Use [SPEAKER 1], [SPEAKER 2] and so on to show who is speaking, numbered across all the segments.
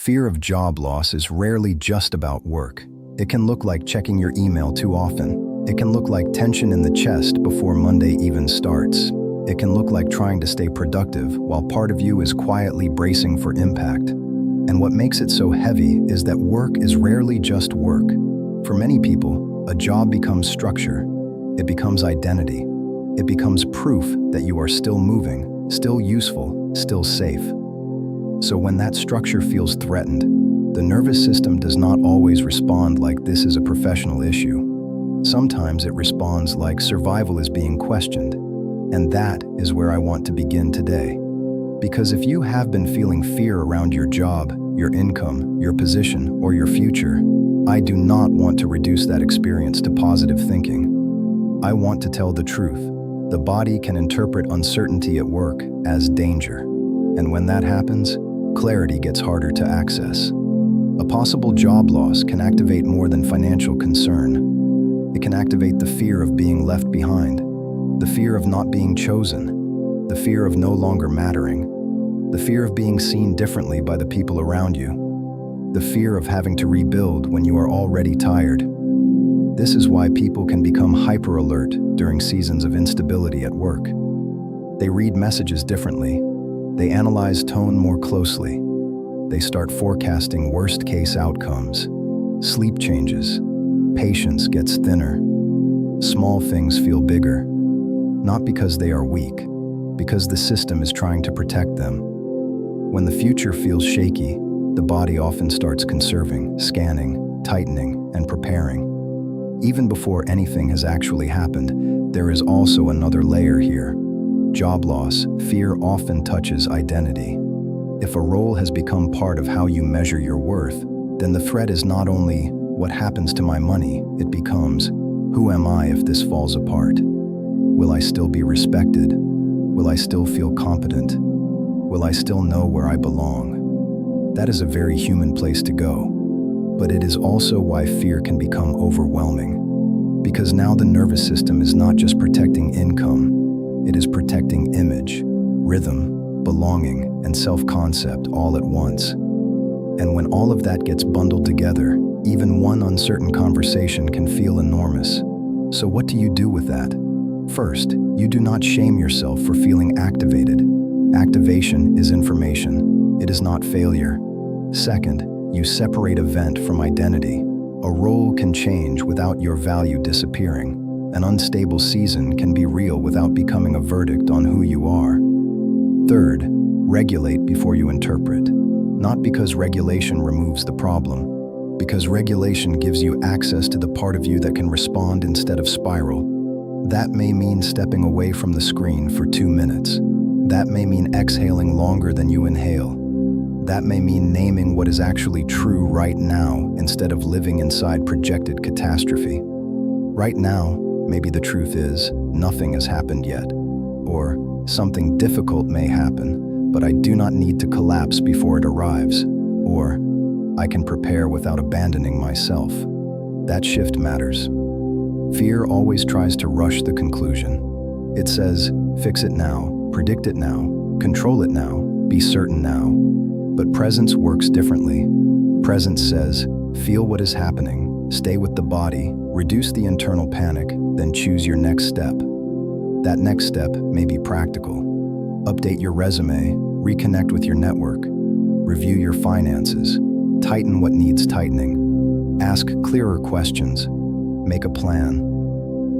[SPEAKER 1] Fear of job loss is rarely just about work. It can look like checking your email too often. It can look like tension in the chest before Monday even starts. It can look like trying to stay productive while part of you is quietly bracing for impact. And what makes it so heavy is that work is rarely just work. For many people, a job becomes structure. It becomes identity. It becomes proof that you are still moving, still useful, still safe. So when that structure feels threatened, the nervous system does not always respond like this is a professional issue. Sometimes it responds like survival is being questioned. And that is where I want to begin today. Because if you have been feeling fear around your job, your income, your position, or your future, I do not want to reduce that experience to positive thinking. I want to tell the truth. The body can interpret uncertainty at work as danger. And when that happens, clarity gets harder to access. A possible job loss can activate more than financial concern. It can activate the fear of being left behind, the fear of not being chosen, the fear of no longer mattering, the fear of being seen differently by the people around you, the fear of having to rebuild when you are already tired. This is why people can become hyper-alert during seasons of instability at work. They read messages differently. They analyze tone more closely. They start forecasting worst-case outcomes. Sleep changes. Patience gets thinner. Small things feel bigger. Not because they are weak, because the system is trying to protect them. When the future feels shaky, the body often starts conserving, scanning, tightening, and preparing. Even before anything has actually happened, there is also another layer here. Job loss, fear often touches identity. If a role has become part of how you measure your worth, then the threat is not only what happens to my money, it becomes, who am I if this falls apart? Will I still be respected? Will I still feel competent? Will I still know where I belong? That is a very human place to go. But it is also why fear can become overwhelming. Because now the nervous system is not just protecting income, it is protecting image, rhythm, belonging, and self-concept all at once. And when all of that gets bundled together, even one uncertain conversation can feel enormous. So what do you do with that? First, you do not shame yourself for feeling activated. Activation is information. It is not failure. Second, you separate event from identity. A role can change without your value disappearing. An unstable season can be real without becoming a verdict on who you are. Third, regulate before you interpret. Not because regulation removes the problem, because regulation gives you access to the part of you that can respond instead of spiral. That may mean stepping away from the screen for 2 minutes. That may mean exhaling longer than you inhale. That may mean naming what is actually true right now instead of living inside projected catastrophe. Right now, maybe the truth is, nothing has happened yet. Or, something difficult may happen, but I do not need to collapse before it arrives. Or, I can prepare without abandoning myself. That shift matters. Fear always tries to rush the conclusion. It says, fix it now, predict it now, control it now, be certain now. But presence works differently. Presence says, feel what is happening, stay with the body, reduce the internal panic, then choose your next step. That next step may be practical. Update your resume, reconnect with your network, review your finances, tighten what needs tightening, ask clearer questions, make a plan.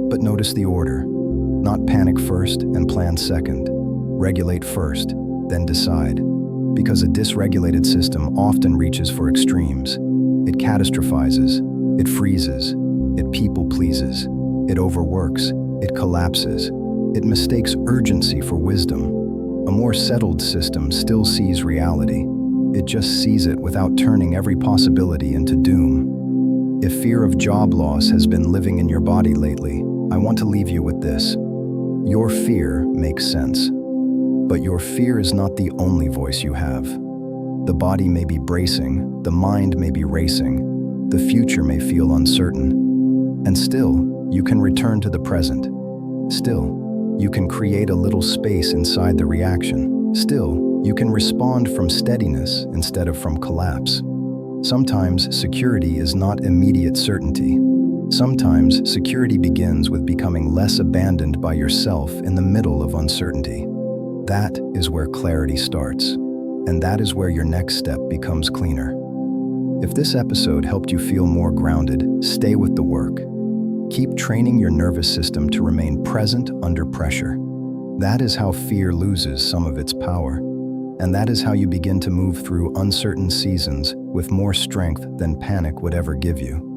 [SPEAKER 1] But notice the order. Not panic first and plan second. Regulate first, then decide. Because a dysregulated system often reaches for extremes. It catastrophizes, it freezes, it people-pleases, it overworks, it collapses, it mistakes urgency for wisdom. A more settled system still sees reality. It just sees it without turning every possibility into doom. If fear of job loss has been living in your body lately, I want to leave you with this. Your fear makes sense. But your fear is not the only voice you have. The body may be bracing, the mind may be racing, the future may feel uncertain. And still, you can return to the present. Still, you can create a little space inside the reaction. Still, You can respond from steadiness instead of from collapse. Sometimes security is not immediate certainty. Sometimes security begins with becoming less abandoned by yourself in the middle of uncertainty. That is where clarity starts, and that is where your next step becomes cleaner. If this episode helped you feel more grounded, stay with the work. Keep training your nervous system to remain present under pressure. That is how fear loses some of its power, and that is how you begin to move through uncertain seasons with more strength than panic would ever give you.